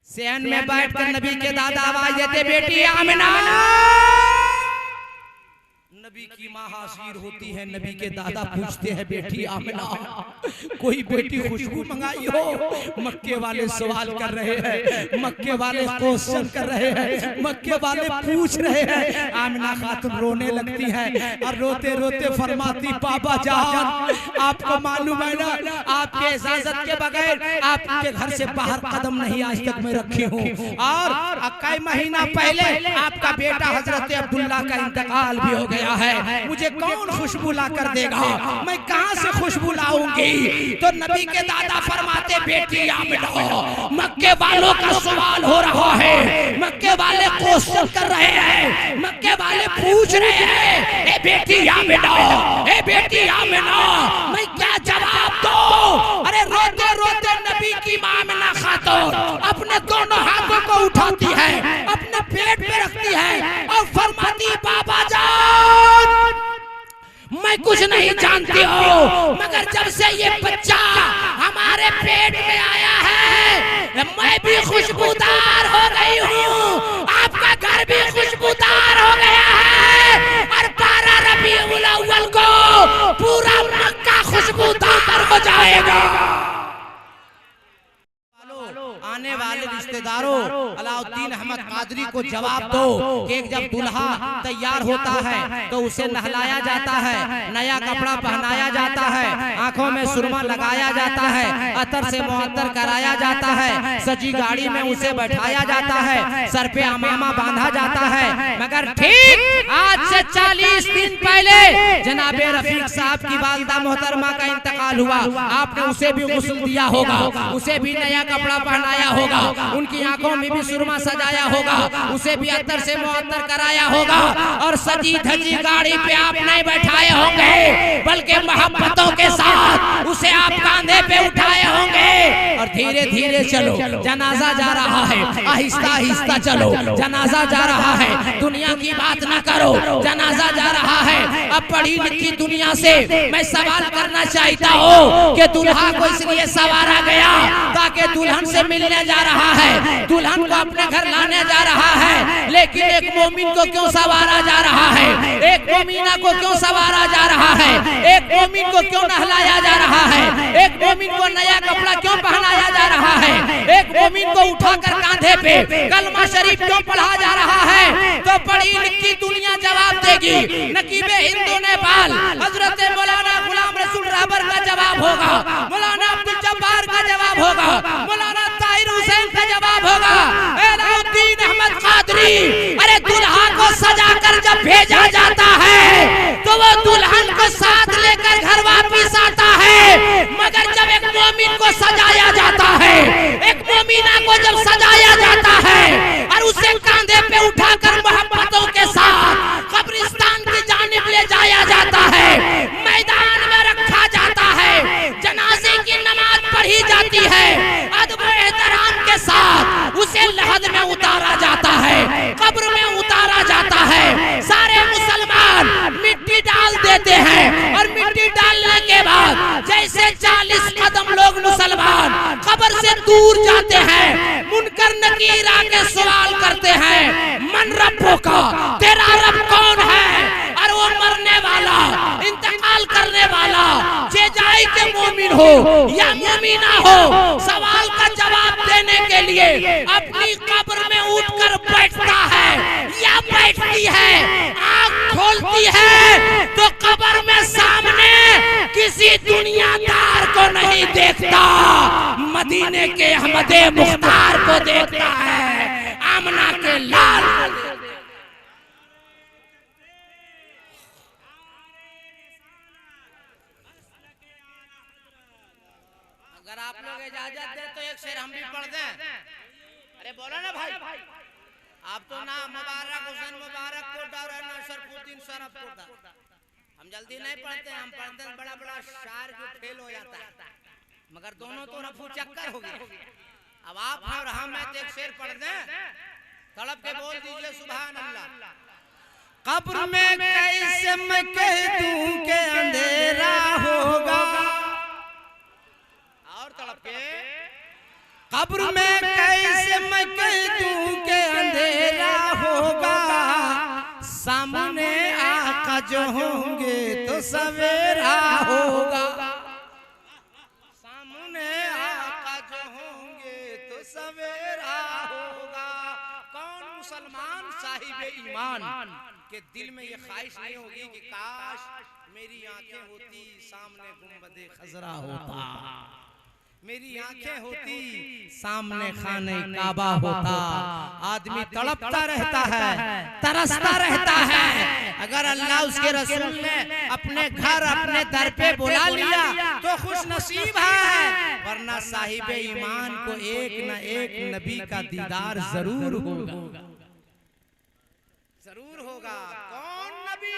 सहन में बैठकर नबी के दादा आवाज देते, बेटी आमिना। नबी की माँ हाजिर होती है, नबी के दादा पूछते हैं, बेटी आमिना कोई बेटी खुशबू मंगाई हो? मक्के वाले सवाल कर रहे हैं, मक्के वाले क्वेश्चन कर रहे हैं, मक्के वाले पूछ रहे हैं। आमिना खातून रोने लगती है और रोते रोते फरमाती, बाबा जान आपको मालूम है ना, आपके इजाजत के बगैर आपके घर से बाहर कदम नहीं आज तक मैं रखी हूँ, और कई महीना पहले आपका बेटा हजरत अब्दुल्ला का इंतकाल भी हो गया है। मुझे कौन खुशबू ला कर देगा? मैं कहां से खुशबू लाऊंगी? तो नबी के दादा फरमाते, बेटी आमिना मक्के वालों का सवाल हो रहा है, मक्के वाले क्वेश्चन कर रहे हैं, मक्के वाले पूछ रहे हैं, ए बेटी आमिना, ए बेटी आमिना मैं क्या जवाब दूं? अरे रोते रोते नबी की मां आमिना खातून अपने दोनों हाथों को उठाती है, अपने पेट पे रखती है और फरमाती, बाबा जान मैं कुछ नहीं जानती हूँ, मगर जब से ये बच्चा हमारे पेट में आया है मैं भी खुशबूदार हो गई हूँ, आपका घर भी खुशबूदार हो गया है, और 12 रबीउल अव्वल को पूरा मक्का खुशबूदार हो जाएगा। आने वाले रिश्तेदारों, अलाउद्दीन अहमद कादरी को जवाब दो कि जब दुल्हा तैयार होता है तो उसे नहलाया जाता है, नया कपड़ा पहनाया जाता है, आंखों में सुरमा लगाया जाता है, अतर से मुअत्तर कराया जाता है, सजी गाड़ी में उसे बैठाया जाता है, सर पे अमामा बांधा जाता है। मगर ठीक आज से 40 दिन पहले जनाबे रफीक साहब की वालिदा मोहतरमा का इंतकाल हुआ, आपने उसे भी गुस्ल दिया होगा, उसे भी नया कपड़ा पहनाया होगा, उनकी आंखों में भी सुरमा सजाया होगा, उसे भी अत्तर से मुअत्तर कराया होगा, और सजी धजी गाड़ी पे आप नहीं बैठाए होंगे बल्कि मोहब्बतों के साथ उसे आप कांधे पे उठाए होंगे। और धीरे धीरे चलो, जनाजा जा रहा है, आहिस्ता आहिस्ता चलो, जनाजा जा रहा है, दुनिया की बात ना करो, जनाजा जा रहा है। अब पढ़ी लिखी दुनिया से मैं सवाल करना चाहता हूँ कि दुल्हा को इसलिए सवारा गया ताकि दुल्हन से मिलने जा रहा है, दुल्हन को अपने घर लाने जा रहा है, लेकिन एक मोमिन को क्यों सवारा जा रहा है? एक मोमिना को क्यों सवारा जा रहा है? एक मोमिन को क्यों नहलाया जा रहा है? एक मोमिन को नया कपड़ा क्यों पहनाया जा रहा है? एक मोमिन को उठाकर कांधे पे कलमा शरीफ क्यों पढ़ा जा रहा है? तो पढ़ी लिखी दुनिया जवाब देगी। नकीबे हिंदू नेपाल हजरत मौलाना गुलाम रसूल रहबर का जवाब होगा, मौलाना अब्दुल जब्बार का जवाब होगा, मौलाना ताहिर हुसैन का जवाब होगा, अलाउद्दीन अहमद कादरी। अरे दुल्हा को सजाकर जब भेजा जाता है तो वो दुल्हन को साथ लेकर घर वापस आता है, मगर जब एक मोमिन को सजाया जाता है, एक मोमिना को जब सजाया जाता है और उसे कांधे पे उठाकर मोहब्बतों के साथ कब्रिस्तान की जानिब ले जाया जाता है, मैदान में रखा जाता है, जनाजे की नमाज पढ़ी जाती है, अदब एहतराम के साथ उसे लहद में उतारा जाता है, कब्र में उतारा जाता है, सारे मुसलमान मिट्टी डाल देते हैं, और मिट्टी डालने के बाद जैसे 40 कदम लोग मुसलमान कब्र से दूर जाते हैं, मुनकर नकीर आके सवाल करते हैं, मन रब्बो का, तेरा रब कौन है? और वो मरने वाला, इंतकाल करने वाला, जेजाई के मोमिन हो या मोमिना हो, सवाल का जवाब देने के लिए अपनी कब्र में उठकर बैठता है या बैठती है, आँख खोलती है तो कब्र में सामने किसी दुनियादार को नहीं देखता, मदीने के अहमदे मुख्तार को देखता है, आमना के लाल को देखता है। अगर आप लोग इजाजत दे तो एक शेर हम भी पढ़ दें। अरे बोलो ना भाई, आप तो ना मुबारक हुसैन मुबारक कोटा और ना शरफुद्दीन शरफ कोटा, हम जल्दी नहीं पढ़ते, हम पढ़ते हैं बड़ा बड़ा शायर जो फेल हो जाता है, मगर दोनों तो रफू चक्कर हो गए। अब आप और हम एक शेर पढ़ दें, तड़प के बोल दीजिए सुभान अल्लाह। कब्र में कैसे मैं कह दूं कि अंधेरा होगा, और तड़प के कब्र में कैसे मैं आज होंगे तो सवेरा होगा, सामने आका जो होंगे तो सवेरा होगा। कौन मुसलमान साहिब ईमान के दिल में ये ख्वाहिश नहीं होगी कि काश मेरी आंखें होती सामने गुंबदे खजरा होता, मेरी आंखें होती सामने खाने काबा होता। आदमी तड़पता रहता है, तरसता रहता है। अगर अल्लाह उसके रसूल ने अपने घर अपने दर पे बुला लिया तो खुश नसीब है, वरना साहिब ईमान को एक न एक नबी का दीदार जरूर होगा, जरूर होगा। कौन नबी?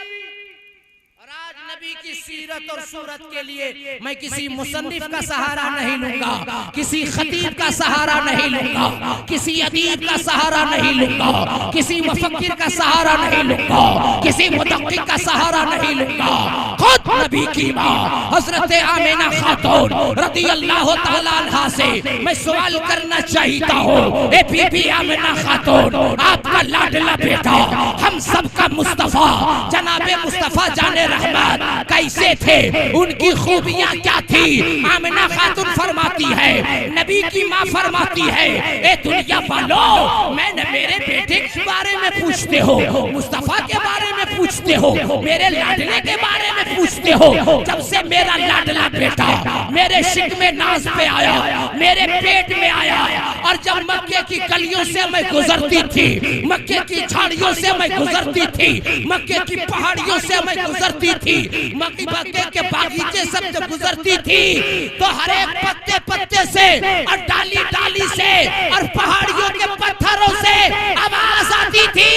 और आज नबी की सीरत और सूरत के लिए मैं किसी मुसन्निफ का सहारा नहीं लूंगा, किसी खतीब का सहारा नहीं लूंगा, किसी अदीब का सहारा नहीं लूंगा, किसी मुफक्किर का सहारा नहीं लूंगा, किसी मुदक्किक का सहारा नहीं लूंगा। खुद नबी की माँ हजरत आमिना खातून रज़ियल्लाहु तआला अन्हा से मैं सवाल करना चाहता हूँ। ए बीबी आमिना खातून, आपका लाडला बेटा, हम सबका मुस्तफा जनाबे मुस्तफा जाने रहमत कैसे थे, उनकी खूबियां क्या थी? आमिना खातून फरमाती है, नबी की माँ फरमाती है, ए दुनिया वालों, मैंने मेरे बेटे के बारे में पूछते हो, मुस्तफा के बारे में पूछते हो, मेरे लाडले के बारे में पूछते हो। जब से मेरा लाडला बेटा मेरे शिक में नाज पे आया, मेरे पेट में आया, और जब मक्के की गलियों से मैं गुजरती थी, मक्के की झाड़ियों से मैं गुजरती थी, मक्के की पहाड़ियों से मैं गुजरती थी, मक्के के बागीचे से जब गुजरती थी, तो हर एक पत्ते पत्ते से और डाली डाली से और पहाड़ियों के पत्थरों से आवाज आती थी,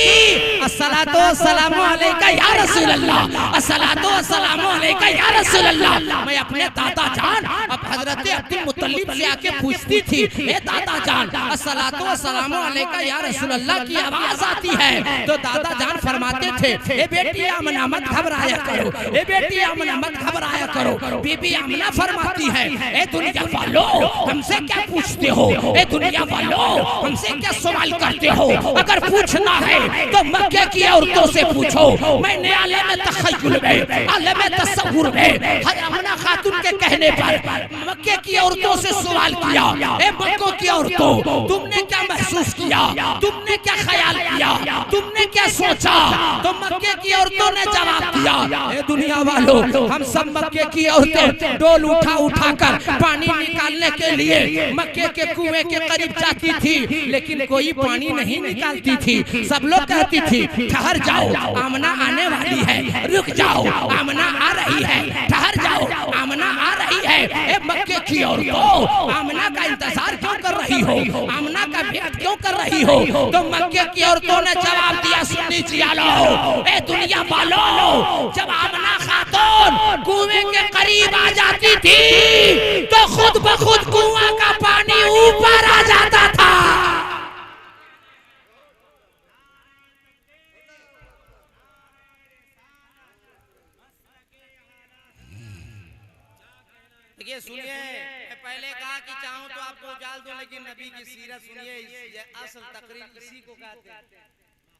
अस्सलातु वस्सलामु अलैका या रसूल अल्लाह, अस्सलातु वस्सलामु अलैका या रसूल अल्लाह। मैं अपने दादा जान अब हजरत अब्दुल मुत्तलिब से आके पूछती थी, ए दादा जान, अस्सलातु वस्सलामु अलैका या रसूल अल्लाह की आवाज आती है, तो दादा जान फरमाते थे, ए बेटी आमना मत घबराया करो, ए बेटी आमना मत घबराया करो। बीबी आमना फरमाती है, ए दुनिया वालों, हमसे क्या पूछते हो? ए दुनिया वालों, हमसे क्या सवाल करते हो? अगर पूछना है तो मक्के की औरतों से पूछो। मैंने आलम तखय्युल में, आलम तसव्वुर में आमना खातून के कहने पर मक्के की औरतों से सवाल किया, ए मक्कों की औरतों, तुमने क्या महसूस किया? तुमने क्या ख्याल किया? तुमने क्या सोचा? तो मक्के की औरतों ने जवाब दिया, ए दुनिया वालों, हम सब मक्के की औरतें डोल उठा उठा कर पानी निकालने के लिए मक्के के कुएं के करीब जाती थी, लेकिन कोई पानी नहीं निकालती थी। सब लोग कहती थी, ठहर जाओ, आमना आने वाली है, रुक जाओ, आमना आ रही है, ठहर जाओ, आमना आ रही है। ए मक्के की औरतों, आमना का इंतजार क्यों कर रही हो? आमना का वेट क्यों कर रही हो? तो मक्के की औरतों ने जवाब दिया, सुन्नी जियालो, ए दुनिया वालों, जब आमना खातून कुएं के करीब आ जाती थी तो खुद ब खुद कुआं का पानी ऊपर आ जाता था। देखिए, सुनिए, मैं पहले कहा कि चाहूं तो आपको उजाल दूं, लेकिन नबी की सीरत सुनिए, ये असल तकरीर इसी को कहते हैं,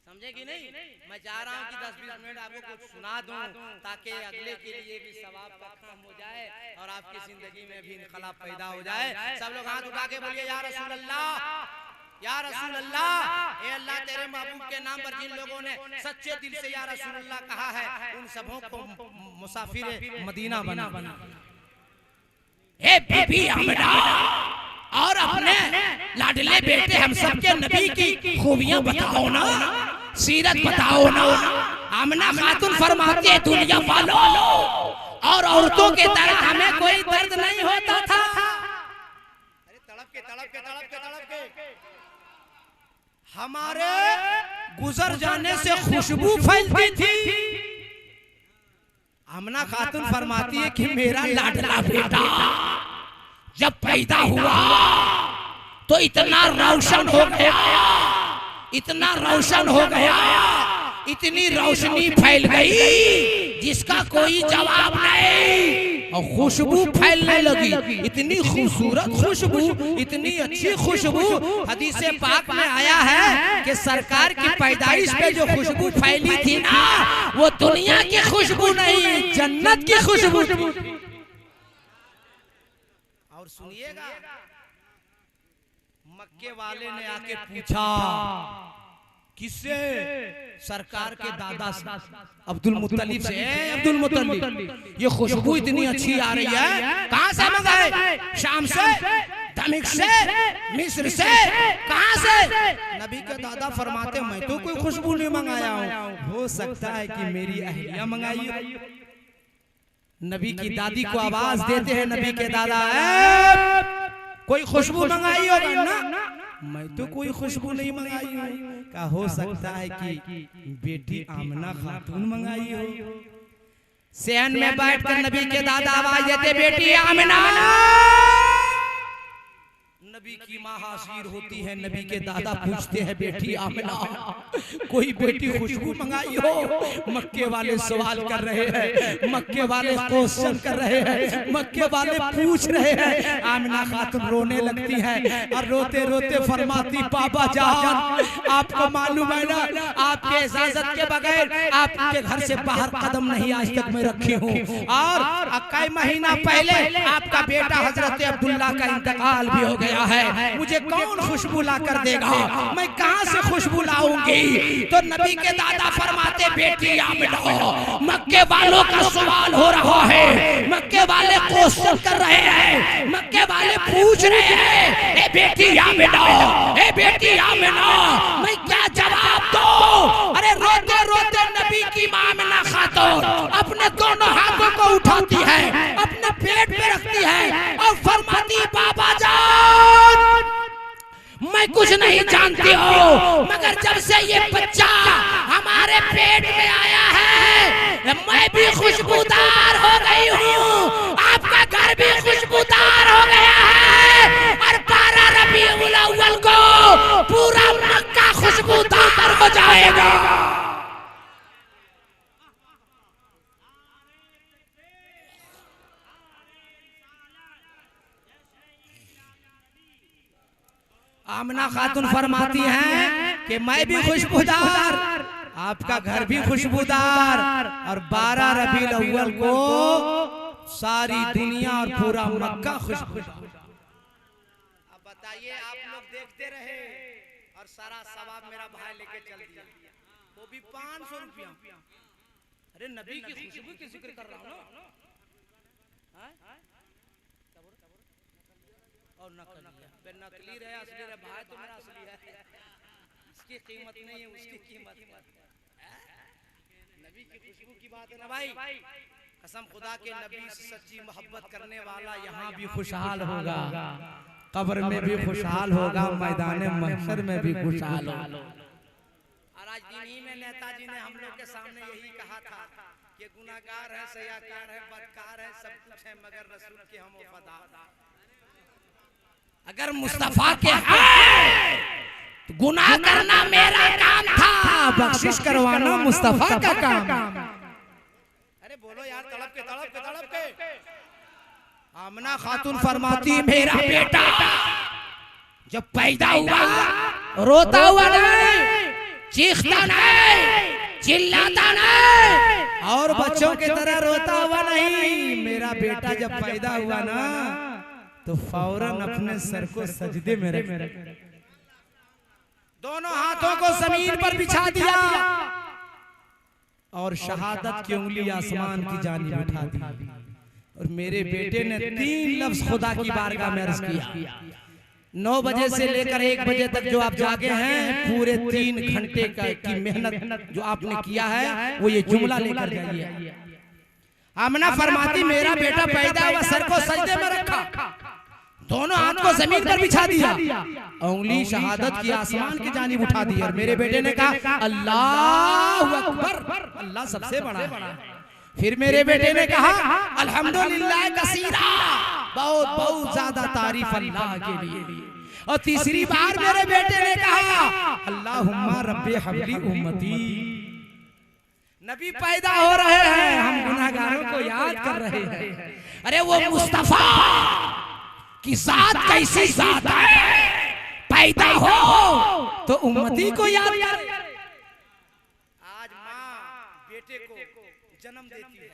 समझे कि नहीं? मैं चाह रहा हूँ कि 10-20 मिनट आपको कुछ सुना दूं, ताकि अगले के लिए भी सवाब का काम हो जाए और आपकी जिंदगी में भी इनकलाब पैदा हो जाए। सब लोग हाथ उठा के बोलिए, या रसूल अल्लाह, या रसूल अल्लाह। ए अल्लाह, तेरे महबूब के नाम पर जिन लोगों ने सच्चे दिल से या रसूल अल्लाह कहा है, उन सबों को मुसाफिर मदीना बना। ए बीबी आमना और अपने लाडले बेटे हम सब के नबी की खूबियां बताओ ना, सीरत बताओ ना। आमना खातून फरमाती है, दुनिया वालों, और औरतों के तरह हमें कोई दर्द नहीं होता था। अरे तड़प के हमारे गुजर जाने से खुशबू फैलती थी। आमना खातून फरमाती है कि मेरा लाडला बेटा जब पैदा हुआ तो इतना रोशन हो गया, इतना रोशन हो गया, इतनी रोशनी फैल गई जिसका कोई जवाब नहीं। और खुशबू फैलने लगी, इतनी खूबसूरत खुशबू, इतनी अच्छी खुशबू। हदीस पाक में आया है कि सरकार की पैदाइश पे जो खुशबू फैली थी ना, वो दुनिया की खुशबू नहीं, जन्नत की खुशबू थी। और सुनिएगा, मक्के वाले ने आके पूछा, किससे? सरकार के दादा से, अब्दुल मुत्तलिब से। अब्दुल मुत्तलिब, ये खुशबू इतनी अच्छी आ रही है, कहां से मंगाए? शाम से, दमिश्क से, मिस्र से, कहां से? नबी के दादा फरमाते, मैं तो कोई खुशबू नहीं मंगाया हूं, हो सकता है कि मेरी अहलिया मंगाई हो। नबी की दादी को आवाज देते हैं नबी के दादा, कोई खुशबू मंगाई होगी ना? मैं तो कोई खुशबू नहीं मंगाई हूँ। क्या हो सकता है कि बेटी आमना खातून मंगाई हो। सेहन में बैठकर नबी के दादा आवाज देते, बेटी आमना। नबी की माँ हाजिर होती है, नबी के दादा पूछते हैं, बेटी आमना कोई बेटी खुशबू मंगाई हो? मक्के वाले सवाल कर रहे हैं, मक्के वाले क्वेश्चन कर रहे हैं, मक्के वाले पूछ रहे हैं। आमना खातून रोने लगती है और रोते रोते फरमाती, बाबा जान, आपको मालूम है ना, आपके इजाजत के बगैर आपके घर से बाहर कदम नहीं आज तक मैं रखी हूँ, और कई महीना पहले आपका बेटा हजरत अब्दुल्ला का इंतकाल भी हो गया है। मुझे कौन खुशबू ला कर देगा? मैं कहां से खुशबू लाऊंगी? तो नबी के दादा फरमाते, बेटी आमना, मक्के वालों का सवाल हो रहा है, मक्के वाले क्वेश्चन कर रहे हैं, मक्के वाले पूछ रहे हैं, ए बेटी आमना, ए बेटी आमना, मैं क्या जवाब दूं? अरे रोते रोते नबी की मां आमना खातून अपने दोनों हाथों को उठाती है, अपने पेट पे रखती है और फरमाती, बाबा जान, मैं कुछ नहीं जानती हूँ, मगर जब से ये बच्चा हमारे पेट में आया है, मैं भी खुशबूदार हो गई हूँ, आपका घर भी खुशबूदार हो गया है, और 12 रबीउल अव्वल को पूरा मक्का खुशबूदार हो जाएगा। आमना खातून फरमाती हैं कि मैं भी खुशबूदार, आपका घर भी खुशबूदार, और 12 रबीउल अव्वल को सारी दुनिया और पूरा मक्का खुशबूदार। अब बताइए, आप लोग देखते रहे और सारा सवाब मेरा भाई लेके चल दिया, वो भी 500 रुपया। अरे नबी की खुशबू की जिक्र कर रहा हूँ ना, और नकली रहे असली रहे, भाई तो मेरा असली है, इसकी कीमत नहीं है, उसकी कीमत है। नबी की खुशबू की बात है ना भाई, कसम खुदा के नबी से सच्ची मोहब्बत करने वाला यहाँ भी खुशहाल होगा, कब्र में भी खुशहाल होगा, मैदान महशर में भी खुशहाल होगा। और आज इन्हीं में नेताजी ने हम लोग के सामने यही कहा था कि गुनाहगार है, सयाकार है, बदकार है, सब कुछ है, मगर रसूल के हम वफादार। अगर मुस्तफा के हैं तो गुनाह करना मेरा काम था, बख्शिश करवाना मुस्तफा का काम। अरे बोलो यार, तड़प के तड़प के तड़प के। आमना खातून फरमाती, मेरा बेटा जब पैदा हुआ रोता हुआ नहीं, चीखता नहीं, चिल्लाता नहीं, और बच्चों की तरह रोता हुआ नहीं। मेरा बेटा जब पैदा हुआ ना, तो फौरन अपने सर को सजदे में रख, दोनों हाथों को जमीन पर बिछा दिया और शहादत की उंगली आसमान की जानिब उठा दी, और मेरे बेटे ने 3 लफ्ज खुदा की बारगाह में अर्ज किया। 9 बजे से लेकर 1 बजे तक जो आप जागे हैं, पूरे 3 घंटे की मेहनत जो आपने किया है, वो ये जुमला लेकर जाइए। आमना फरमाती, मेरा बेटा पैदा हुआ, सर को सजदे में रखा, दोनों हाथ को जमीन पर बिछा दिया, उंगली शहादत की आसमान की जानिब उठा दी, और मेरे बेटे ने कहा, अल्लाहु अकबर, अल्लाह सबसे बड़ा है। फिर मेरे बेटे ने कहा, अल्हम्दुलिल्लाह कसीरा, बहुत बहुत ज्यादा तारीफ अल्लाह के लिए। और तीसरी बार मेरे बेटे ने कहा, अल्लाहुम्मा रब्बे हबली उम्मती। नबी पैदा हो रहे हैं, हम गुनाहगारों को याद कर रहे हैं। अरे वो मुस्तफा की जात कैसी जात है, पैदा हो तो उम्मती को याद कर। आज माँ बेटे को जन्म देती है,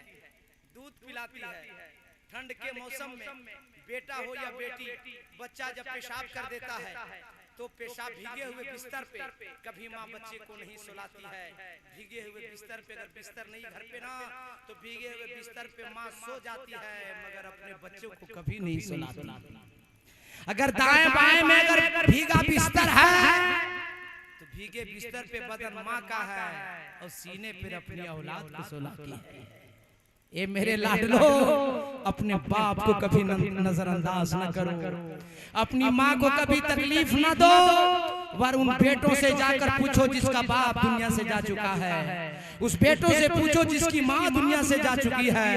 दूध पिलाती है, ठंड के मौसम में बेटा हो या बेटी, बच्चा जब पेशाब कर देता है तो पेशाब भीगे हुए बिस्तर पे कभी माँ बच्चे को नहीं सुलाती है। भीगे हुए बिस्तर पे, अगर बिस्तर नहीं घर पे ना तो भीगे हुए बिस्तर पे माँ सो जाती है, मगर अपने बच्चों को कभी नहीं सुलाती। अगर दाएं बाएं में अगर भीगा बिस्तर है तो भीगे बिस्तर पे बदन माँ का है और सीने पर अपनी औलाद को सुलाती है। ये मेरे लाडलो, अपने बाप को कभी नजरअंदाज न करो, अपनी माँ को कभी तकलीफ न दो, वर उन बेटों से जाकर पूछो जिसका बाप दुनिया से जा चुका है, उस बेटों से पूछो जिसकी माँ दुनिया से जा चुकी है।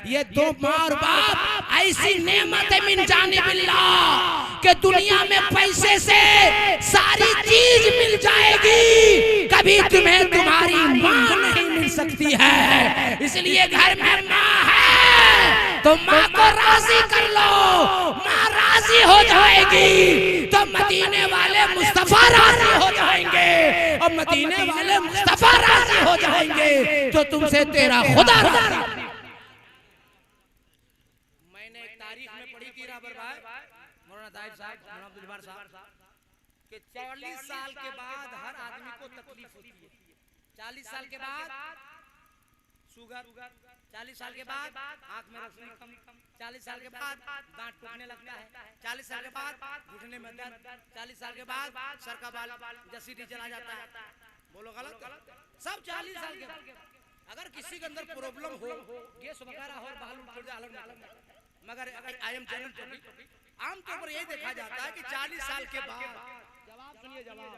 ये दो माँ और बाप ऐसी नेमत है मिन जानिबिल्लाह कि दुनिया में पैसे से सारी चीज मिल जाएगी, कभी तुम्हें तुम्हारी माँ नहीं मिल सकती है। इसलिए घर में माँ है तो माँ को राजी कर लो, माँ राजी हो जाएगी तो मदीने वाले मुस्तफा राजी हो जाएंगे, और मदीने वाले मुस्तफा राजी हो जाएंगे तो तुमसे तेरा खुदा राजी। मैंने एक तारीख में पढ़ी थी राबर भाई मौलाना ताहिर साहब, मौलाना अब्दुल जब्बार साहब कि 40 साल के बाद हर आदमी को तकलीफ होती है। 40 साल के बाद शुगर, 40 साल के बाद आंख में रोशनी कम, 40 साल के बाद दांत टूटने लगता है, 40 साल के बाद घुटने में दर्द, 40 साल के बाद सर का बाल जसीडी चला जाता है। बोलो गलत? सब 40 साल के बाद। अगर किसी के अंदर प्रॉब्लम हो, गैस वगैरह हो, बाल उठ जाए अलग, मगर आई एम चैनल पे आमतौर पर यही देखा जाता है कि 40 साल के बाद, जवाब सुनिए जवाब,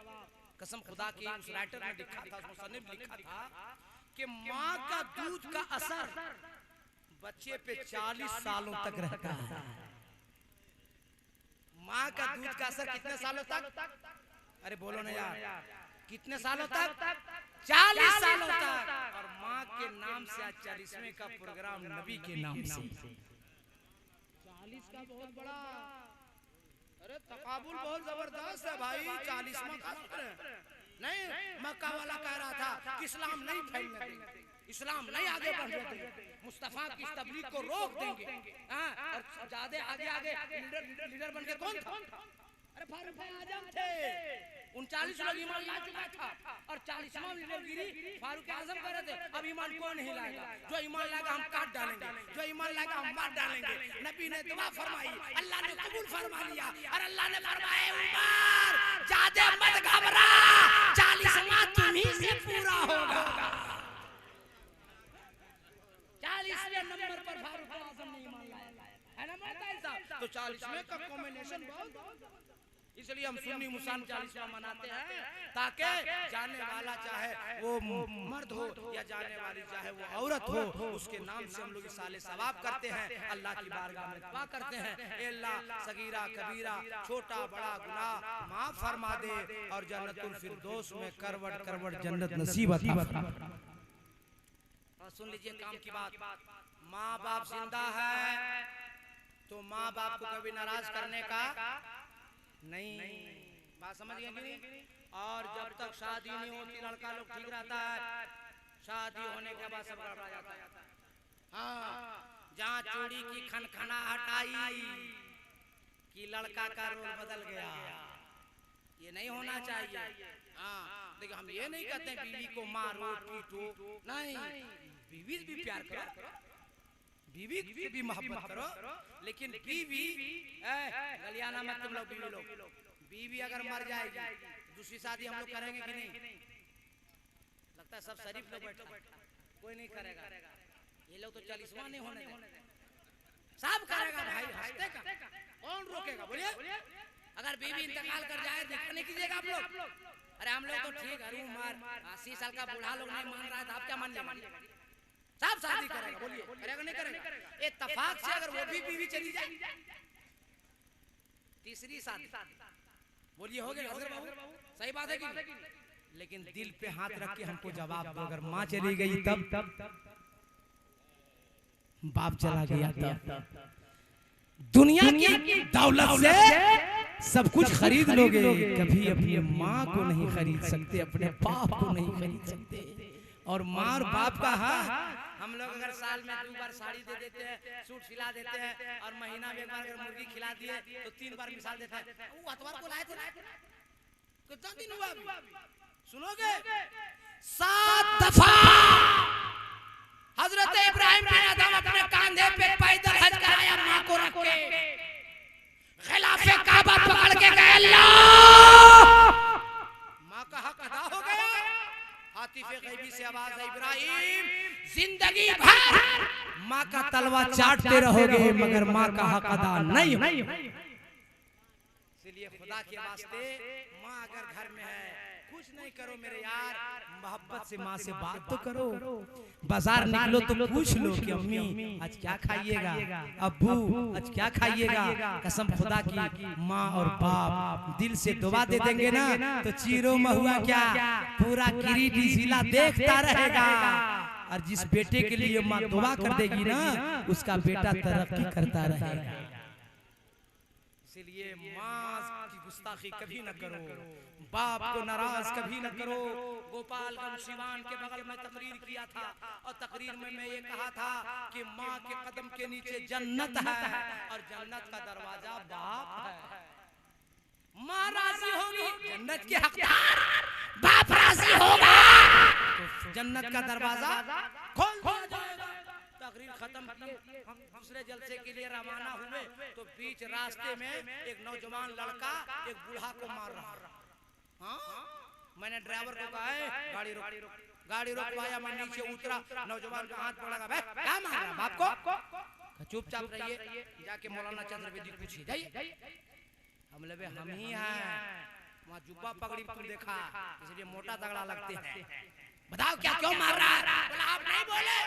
कसम खुदा की उस राइटर ने लिखा था, उस मुसन्निफ लिखा था कि माँ का दूध का असर बच्चे पे 40 सालों तक रहता है। माँ का दूध का असर कितने सालों तक? अरे बोलो ना यार, कितने सालों तक? 40 सालों तक। और माँ के नाम से आज 40वें का प्रोग्राम नबी के नाम से। 40 का बहुत बड़ा, अरे तकाबुल बहुत जबरदस्त है भाई। 40वां का नहीं, मक्का वाला कह रहा था कि इस्लाम नहीं फैलने देंगे, इस्लाम नहीं आगे बढ़ने देंगे, मुस्तफा की तबलीग को रोक देंगे। और ज्यादा आगे लीडर बन के कौन था? अरे फारूक आजम थे। 39 लोग ईमान ला चुका था और 40वां लीडरगिरी फारूक आजम कर रहे थे। अब ईमान कौन नहीं लाएगा? जो ईमान लाएगा हम काट डालेंगे, जो ईमान लाएगा हम मार डालेंगे। नबी ने दुआ फरमाई, अल्लाह ने कबूल फरमा लिया और अल्लाह ने फरमाया उमर ज्यादा मत घबरा, 40वां तुम्हीं से पूरा होगा। 40वें नंबर पर फारूक आजम ने ईमान लाया है ना मोहताज साहब। तो 40वें का कॉम्बिनेशन बहुत, इसलिए हम सुन्नी मुसलमान 40वां मनाते हैं ताकि जाने वाला चाहे वो मर्द हो या जाने वाली चाहे वो औरत हो, उसके नाम से हम लोग साले सवाब करते हैं, अल्लाह की बारगाह में दुआ करते हैं, ए अल्लाह सगीरा कबीरा छोटा बड़ा गुनाह माफ फरमा दे और जन्नतुल फिरदौस में करवट करवट जन्नत नसीब अता फरमा। और सुन लीजिए काम की बात, माँ बाप जिंदा है तो माँ बाप को कभी नाराज करने का नहीं, बात समझ गए कि नहीं? और जब तक शादी नहीं होती लड़का लोग ठीक रहता है, शादी होने के बाद सब गड़बड़ा जाता है। हाँ, जहाँ चूड़ी की खनखनाहट आई कि लड़का का रोल बदल गया, ये नहीं होना चाहिए। हाँ, देखिए हम ये नहीं कहते बीवी को मारो पीटो, नहीं, बीवी भी प्यार करो, बीवी से भी मोहब्बत करो, लेकिन बीवी गलियाना मत तुम लोग। बीवी लोग, बीवी अगर मर जाएगी दूसरी शादी हम लोग करेंगे कि नहीं? लगता है सब शरीफ लोग बैठा, कोई नहीं करेगा। ये लोग तो 40वां नहीं होने देंगे, सब करेगा भाई, हंसते का कौन रोकेगा? बोलिए, अगर बीवी इंतकाल कर जाए देखा नहीं कीजिएगा आप लोग। अरे हम लोग तो ठीक है, उम्र 80 साल का बूढ़ा लोग नहीं मान रहा है तो आप क्या मान लिया? सब शादी करेगा, बोलिए करेगा नहीं करेगा? इत्तेफाक से अगर वो भी बीवी चली जाए तीसरी शादी, बोलिए हो गया? सही बात है कि लेकिन दिल पे हाथ रख के हमको जवाब दो, अगर माँ चली गई तब बाप चला गया तब। दुनिया की दौलत से सब कुछ खरीद लोगे, कभी अपनी माँ को नहीं खरीद सकते, अपने बाप को नहीं खरीद सकते। और माँ और बाप का हम लोग अगर साल में 2 बार साड़ी दे देते हैं, सूट सिला देते हैं, और महीना में 1 बार अगर मुर्गी खिला दिए तो 3 बार मिसाल देता है। वो अतवार को लाए थे, कितना दिन हुआ सुनोगे? 7 दफा हजरत इब्राहिम बिन अदम अपने कांधे पे पैदल हज कराया, माँ को रख के खिलाफे काबा पकड़ के गए। अल्लाह, माँ का हक अदा हो गया। हातिफे गैबी से आवाज है, इब्राहिम जिंदगी भर माँ का तलवा चाटते रहोगे मगर माँ का हक अदा नहीं हो। इसलिए खुदा के वास्ते माँ अगर घर में है, कुछ नहीं करो मेरे यार, मोहब्बत से माँ से बात तो करो। बाजार निकलो तो पूछ लो कि अम्मी आज क्या खाइएगा, अब्बू आज क्या खाइएगा। कसम खुदा की माँ और बाप दिल से दुआ दे देंगे ना तो चीरो महुआ क्या पूरा किरीटी जिला देखता रहेगा। और जिस बेटे के लिए माँ दुआ कर देगी ना उसका बेटा तरक्की करता रहेगा। इसलिए माँ की गुस्ताखी कभी न करो, बाप को नाराज कभी न करो। गोपालगंज सिवान के बगल में तकरीर किया था और तकरीर में मैं ये कहा था कि माँ के कदम के नीचे जन्नत है और जन्नत का दरवाजा बाप है। माँ राजी होगी जन्नत के हकदार, बाप राजी होगा तो जन्नत का दरवाजा खोल दिया जाएगा। तकरीर खत्म की, हम दूसरे जलसे के लिए रवाना हुए तो बीच रास्ते में एक नौजवान लड़का एक बूढ़ा को मार रहा। हाँ, मैंने ड्राइवर को कहा है गाड़ी रोक, गाड़ी रोकवाया, मैं नीचे उतरा, नौजवान का हाथ पकड़ा, भाई क्या मार रहा बाप को? चुपचाप रहिए, जाके मौलाना चंद्रवेदी पूछिए, जाइए। हम लगे हम ही हैं, वहाँ जुब्बा पगड़ी तुम देखा इसलिए मोटा तगड़ा लगते हैं। बताओ क्या क्यों मार रहा है? बोला आप नहीं बोले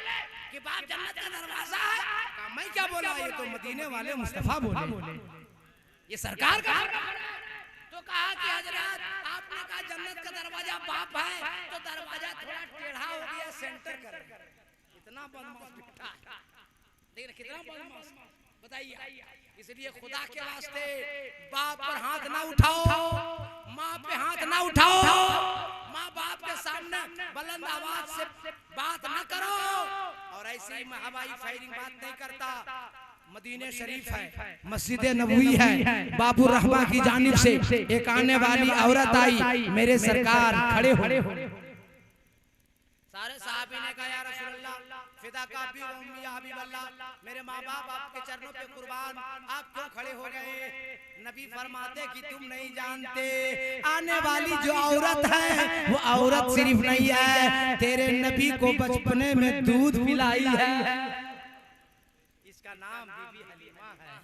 कि बाप जन्नत का दरवाजा है। मैं क्या बोला? ये तो मदीने वाले मुस्तफा बोले, ये सरकार का। तो कहा कि हजरत आपने कहा जन्नत का दरवाजा बाप है तो दरवाजा थोड़ा टेढ़ा हो गया, सेंटर कर। इतना बदमाश बेटा, देखिए कितना बदमाश, बताइए। इसलिए खुदा के वास्ते बाप पर हाथ ना उठाओ, माँ पे हाथ ना उठाओ, माँ बाप के सामने बुलंद आवाज से बात ना करो। और ऐसे ही मैं हवाई फायरिंग बात नहीं करता। मदीने शरीफ है, मस्जिद नबवी है, बाबू रहमा की जानिब से एक आने वाली औरत आई, मेरे सरकार खड़े हो। सारे साहबी ने कहा या रसूलल्लाह फिदा का भी उम्मी या हबीबल्लाह, मेरे माँ बाप आपके चरणों पे कुर्बान, आप क्यों खड़े हो गए? नबी फरमाते कि तुम नहीं जानते आने वाली जो औरत है वो औरत सिर्फ नहीं है, तेरे नबी को बचपने में दूध पिलाई है। इसका नाम बीबी हलीमा है।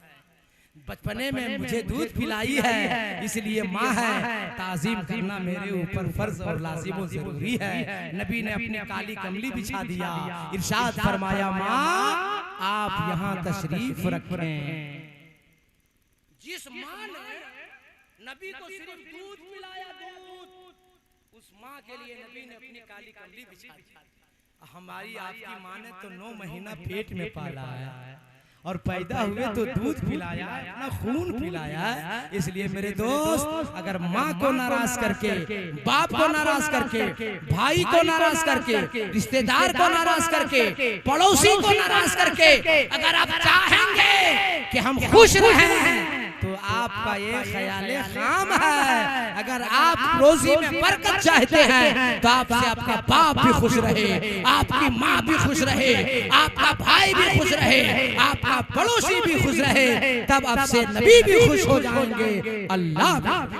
बचपने में मुझे दूध पिलाई है इसलिए माँ है। ताजीम करना मेरे ऊपर फर्ज और लाजिम और जरूरी है। नबी ने अपनी काली कमली बिछा दिया, इरशाद फरमाया माँ आप यहाँ तशरीफ रखें। जिस माँ ने नबी को सिर्फ दूध पिलाया, दूध, उस माँ के लिए नबी ने अपनी काली कमली बिछा दी। हमारी आपकी माँ ने तो 9 महीना पेट में पाला है और पैदा हुए तो दूध पिलाया, अपना खून पिलाया। इसलिए मेरे दोस्त अगर माँ को नाराज करके, बाप को नाराज करके, भाई को नाराज करके, रिश्तेदार को नाराज करके, पड़ोसी को नाराज करके अगर आप चाहेंगे कि हम खुश रहें तो आपका ये ख्याल खाम है। अगर आप रोजी में बरकत चाहते हैं तो आपसे आपका बाप भी खुश रहे, आपकी माँ भी खुश रहे, आपका भाई भी खुश रहे, आपका पड़ोसी भी खुश रहे, तब आपसे नबी भी खुश हो जाएंगे, अल्लाह भी।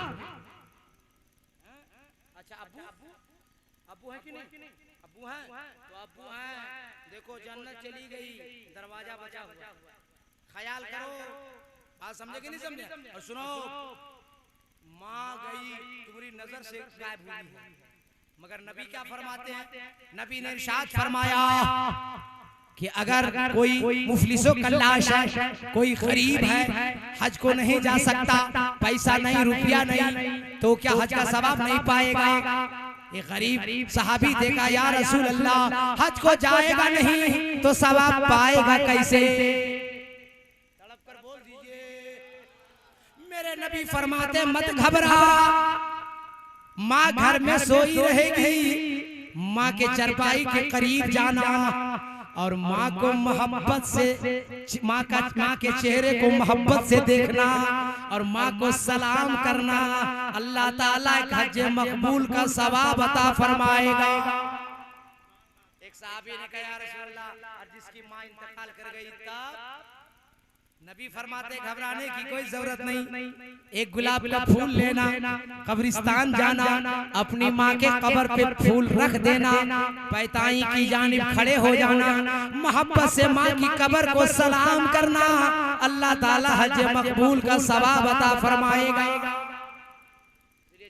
अच्छा अब्बू है कि नहीं? अब्बू है तो अब्बू है। देखो जन्नत चली गई, दरवाजा बचा हुआ, ख्याल करो। आज समझे कि नहीं समझे? और सुनो, माँ गई तुम्हारी नजर से गायब हुई, मगर नबी क्या फरमाते हैं? नबी ने इरशाद फरमाया कि अगर कोई मुफलिसो कल्लाश है, कोई गरीब है, हज को नहीं जा सकता, पैसा नहीं, रुपया नहीं, तो क्या हज का सवाब नहीं पाएगा? एक गरीब सहाबी देखा, या रसूल अल्लाह हज को जाएगा नहीं तो सवाब पाएगा कैसे? तड़प कर बोल दीजिए। मेरे नबी फरमाते मत घबरा, माँ घर में सोई रहेगी, माँ के चरपाई के करीब जाना और माँ को मोहब्बत से, माँ के चेहरे को मोहब्बत से देखना और माँ को सलाम करना। अल्लाह ताला एक हज मकबूल का सवाब अता फरमाएगा। एक सहाबी ने कहा, या रसूल अल्लाह, जिसकी माँ इंतकाल कर गई तब नबी फरमाते घबराने की कोई जरूरत नहीं, एक गुलाब का फूल लेना, कब्रिस्तान जाना, अपनी माँ के कब्र पे फूल रख देना, पैताई की जानिब खड़े हो जाना, मोहब्बत से माँ की कब्र को सलाम करना, अल्लाह ताला हज मकबूल का सवाब अता फरमाएगा।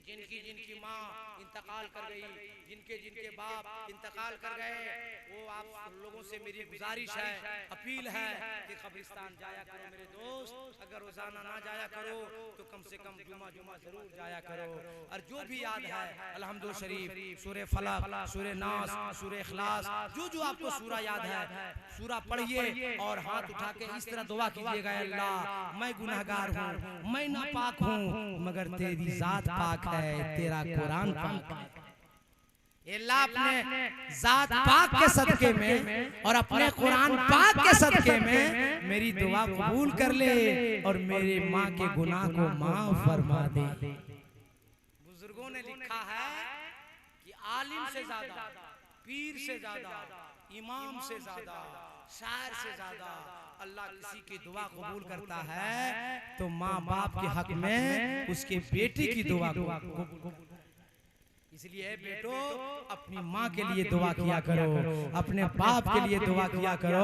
जिनकी जिनकी माँ इंतकाल कर गई, जिनके जिनके बाप इंतकाल कर गए, वो आप लोगों से मेरी गुजारिश है, अपील है कि कब्रिस्तान जाया करो मेरे दोस्त। अगर रोजाना ना जाया करो तो कम से कम जुमा जुमा जरूर जाया करो। और जो भी याद है अलहम्दुल शरीफ, सूरह फलक, सूरह नास, सूरह इखलास, जो आपको सूरा याद है सूरा पढ़िए और हाथ उठा के इस तरह दुआ कीजिएगा, अल्लाह मैं गुनहगार हूँ, मैं नापाक हूँ, मगर तेरी जात पाक है, तेरा कुरान पाक है। अल्लाह अपने जात पाक के सदके में और अपने कुरान पाक के सदके में मेरी दुआ कबूल कर ले और मेरे माँ के गुनाह को माफ फरमा दे। बुजुर्गों ने लिखा है कि आलिम से ज्यादा, पीर से ज्यादा, इमाम से ज्यादा, शायर से ज्यादा अल्लाह किसी की दुआ कबूल करता है तो माँ बाप के हक में उसके बेटे की दुआ को। इसलिए बेटो अपनी माँ के लिए दुआ किया करो, अपने बाप के लिए दुआ किया करो,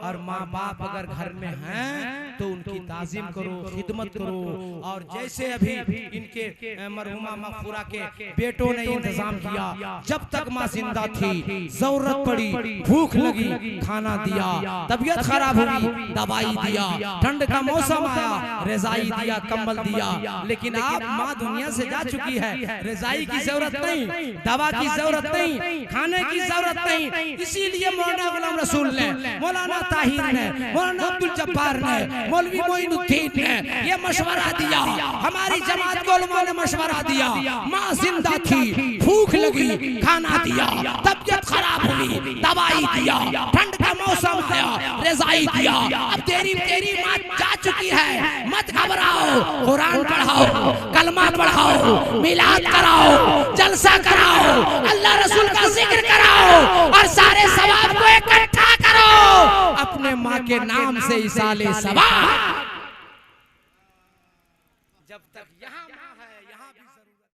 और माँ बाप अगर घर में हैं तो उनकी ताज़ीम करो, खिदमत करो। और जैसे अभी इनके मरहुमा मगफूरा के बेटों ने इंतजाम किया, जब तक माँ जिंदा थी जरूरत पड़ी, भूख लगी खाना दिया, तबीयत खराब हुई दवाई दिया, ठंड का मौसम आया रजाई दिया, कंबल दिया। लेकिन अब माँ दुनिया से जा चुकी है, रजाई की जरूरत नहीं, दवा की जरूरत नहीं, खाने की जरूरत नहीं। इसीलिए मौलाना गुलाम रसूल ने, मौलाना ताहिर ने, मौलाना अब्दुल जब्बार ने, मौलवी मोइनुद्दीन ने ये मशवरा दिया, हमारी जमात के उलमा ने मशवरा दिया। माँ जिंदा थी, भूख लगी खाना दिया, तबीयत खराब हुई दवाई दिया, ठंड का मौसम आया रजाई दिया। अब तेरी माँ जा चुकी है, मत घबराओ, कुरान पढ़ाओ, कलमा पढ़ाओ, मिलाद कराओ, जलसा कराओ, अल्लाह रसूल का जिक्र कराओ और सारे सवाब को इकट्ठा करो अपने माँ के नाम से इसाले सवाब। जब तक यहाँ